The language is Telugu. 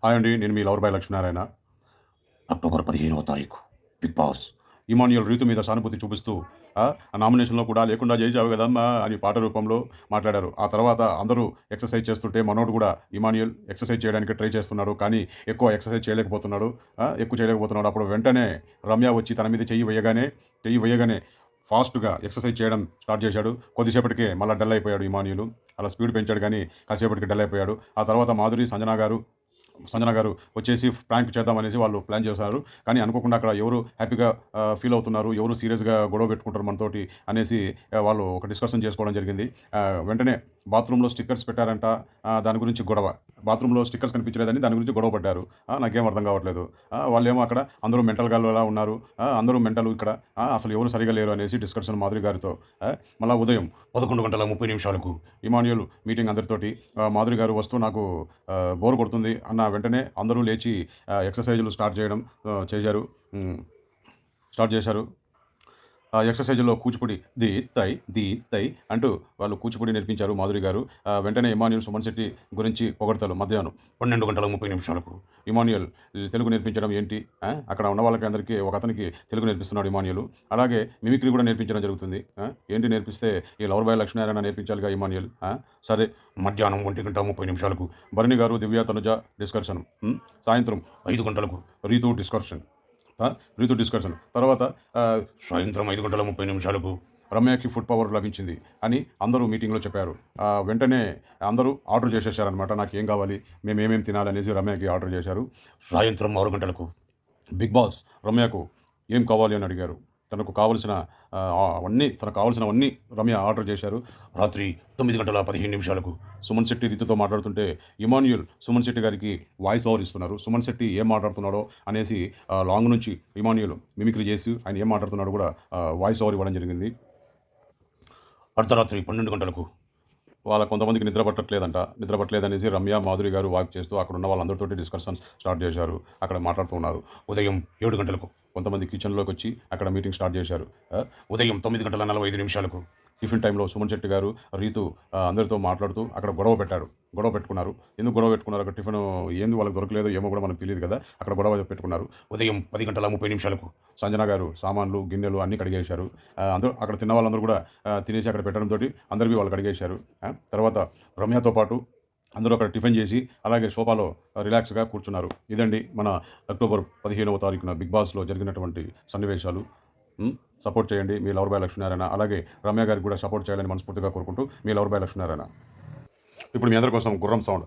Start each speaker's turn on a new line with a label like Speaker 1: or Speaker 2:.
Speaker 1: హాయ్ అండి. నేను మీ లవర్ బాయ్ లక్ష్మీనారాయణ. అక్టోబర్ 15వ తారీఖు బిగ్ బాస్. ఇమాన్యుయల్ రీతు మీద సానుభూతి చూపిస్తూ నామినేషన్‌లో కూడా లేకుండా చేసావు కదమ్మా అని పాట రూపంలో మాట్లాడారు. ఆ తర్వాత అందరూ ఎక్సర్సైజ్ చేస్తుంటే మనోడు కూడా ఇమాన్యుయల్ ఎక్సర్సైజ్ చేయడానికి ట్రై చేస్తున్నాడు. కానీ ఎక్కువ ఎక్సర్సైజ్ చేయలేకపోతున్నాడు. ఎక్కువ చేయలేకపోతున్నాడు. అప్పుడు వెంటనే రమ్య వచ్చి తన మీద చెయ్యి వేయగానే ఫాస్ట్‌గా ఎక్సర్సైజ్ చేయడం స్టార్ట్ చేశాడు. కొద్దిసేపటికే మళ్ళా డల్ అయిపోయాడు ఇమాన్యుయల్. అలా స్పీడ్ పెంచాడు గానీ కాసేపటికి డల్ అయిపోయాడు. ఆ తర్వాత మాధురి, సంజన గారు వచ్చేసి ప్రాంక్ చేద్దామనేసి వాళ్ళు ప్లాన్ చేశారు. కానీ అనుకోకుండా అక్కడ ఎవరు హ్యాపీగా ఫీల్ అవుతున్నారు, ఎవరు సీరియస్‌గా గొడవ పెట్టుకుంటారు మనతోటి అనేసి వాళ్ళు ఒక డిస్కషన్ చేసుకోవడం జరిగింది. వెంటనే బాత్రూమ్‌లో స్టిక్కర్స్ పెట్టారంట. దాని గురించి గొడవ. బాత్రూమ్‌లో స్టిక్కర్స్ కనిపించలేదని దాని గురించి గొడవ పడ్డారు. నాకేం అర్థం కావట్లేదు. వాళ్ళేమో అక్కడ అందరూ మెంటల్ గాళ్ళలా ఉన్నారు. అందరూ మెంటలు ఇక్కడ. అసలు ఎవరు సరిగ్గా లేరు అనేసి డిస్కషన్ మాధురి గారితో. మళ్ళా ఉదయం 11:30 ఇమాన్యుయల్ మీటింగ్ అందరితోటి. మాధురి గారు వస్తూ నాకు బోర్ కొడుతుంది అన్న వెంటనే అందరూ లేచి ఎక్సర్సైజులు చేశారు. స్టార్ట్ చేశారు. ఆ ఎక్సర్సైజుల్లో కూచిపూడి ది తై అంటూ వాళ్ళు కూచిపూడి నేర్పించారు మాధురి గారు. వెంటనే ఇమాన్యుయల్ సుమన్ శెట్టి గురించి పొగడ్తలు మధ్యాహ్నం 12:30 ఇమాన్యుయల్ తెలుగు నేర్పించడం ఏంటి? అక్కడ ఉన్న వాళ్ళకి అందరికీ ఒకతనికి తెలుగు నేర్పిస్తున్నాడు ఇమాన్యుయల్. అలాగే మిమిక్రీ కూడా నేర్పించడం జరుగుతుంది. ఏంటి నేర్పిస్తే ఈ లవర్ బాయ్ లక్ష్మీనారాయణ నేర్పించాలిగా ఇమాన్యుయల్. సరే మధ్యాహ్నం 1:30 భరణి గారు, దివ్య, తనుజ డిస్కషన్. సాయంత్రం 5 గంటలకు రీతు డిస్కషన్. తర్వాత సాయంత్రం 5:30 రమ్యకి ఫుడ్ పవర్ లభించింది అని అందరూ మీటింగ్లో చెప్పారు. వెంటనే అందరూ ఆర్డర్ చేసేసారనమాట. నాకేం కావాలి, మేమేమేమి తినాలనేసి రమ్యకి ఆర్డర్ చేశారు. సాయంత్రం 6 గంటలకు బిగ్ బాస్ రమ్యకు ఏం కావాలి అని అడిగారు. తనకు కావాల్సినవన్నీ రమ్య ఆర్డర్ చేశారు. రాత్రి 9:15 సుమన్ శెట్టి రీతుతో మాట్లాడుతుంటే ఇమాన్యుయల్ సుమన్ శెట్టి గారికి వాయిస్ ఓవర్ ఇస్తున్నారు. సుమన్ శెట్టి ఏం మాట్లాడుతున్నాడో అనేసి లాంగ్ నుంచి ఇమాన్యుయల్ మిమిక్రీ చేసి ఆయన ఏం మాట్లాడుతున్నాడో కూడా వాయిస్ ఓవర్ ఇవ్వడం జరిగింది. అర్ధరాత్రి 12 వాళ్ళ కొంతమందికి నిద్ర పట్టలేదనేసి రమ్య, మాధురి గారు వాక్ చేస్తూ అక్కడ ఉన్న వాళ్ళందరితోటి డిస్కషన్స్ స్టార్ట్ చేశారు. అక్కడ మాట్లాడుతూ ఉన్నారు. ఉదయం 7 కొంతమంది కిచెన్లోకి వచ్చి అక్కడ మీటింగ్ స్టార్ట్ చేశారు. ఉదయం 9:45 టిఫిన్ టైంలో సుమన్ శెట్టి గారు, రీతు అందరితో మాట్లాడుతూ అక్కడ గొడవ పెట్టుకున్నారు. ఎందుకు గొడవ పెట్టుకున్నారు? అక్కడ టిఫిన్ ఏంది వాళ్ళకి దొరకలేదో ఏమో కూడా మనకు తెలియదు కదా. అక్కడ గొడవ పెట్టుకున్నారు. ఉదయం 10:30 సంజన గారు సామాన్లు, గిన్నెలు అన్నీ కడిగేశారు. అందరూ అక్కడ తిన్న వాళ్ళందరూ కూడా తినేసి అక్కడ పెట్టడంతో అందరికీ వాళ్ళు కడిగేశారు. తర్వాత రమ్యతో పాటు అందరూ అక్కడ టిఫిన్ చేసి అలాగే సోఫాలో రిలాక్స్గా కూర్చున్నారు. ఇదండి మన అక్టోబర్ 15వ తారీఖున బిగ్ బాస్లో జరిగినటువంటి సన్నివేశాలు. సపోర్ట్ చేయండి మీ లవర్ బాయ్ లక్ష్మీనారాయణ. అలాగే రమ్య గారికి కూడా సపోర్ట్ చేయాలని మనస్ఫూర్తిగా కోరుకుంటూ మీ లవర్ బాయ్ లక్ష్మీనారాయణ. ఇప్పుడు మీ అందరి కోసం గుర్రం సౌండ్.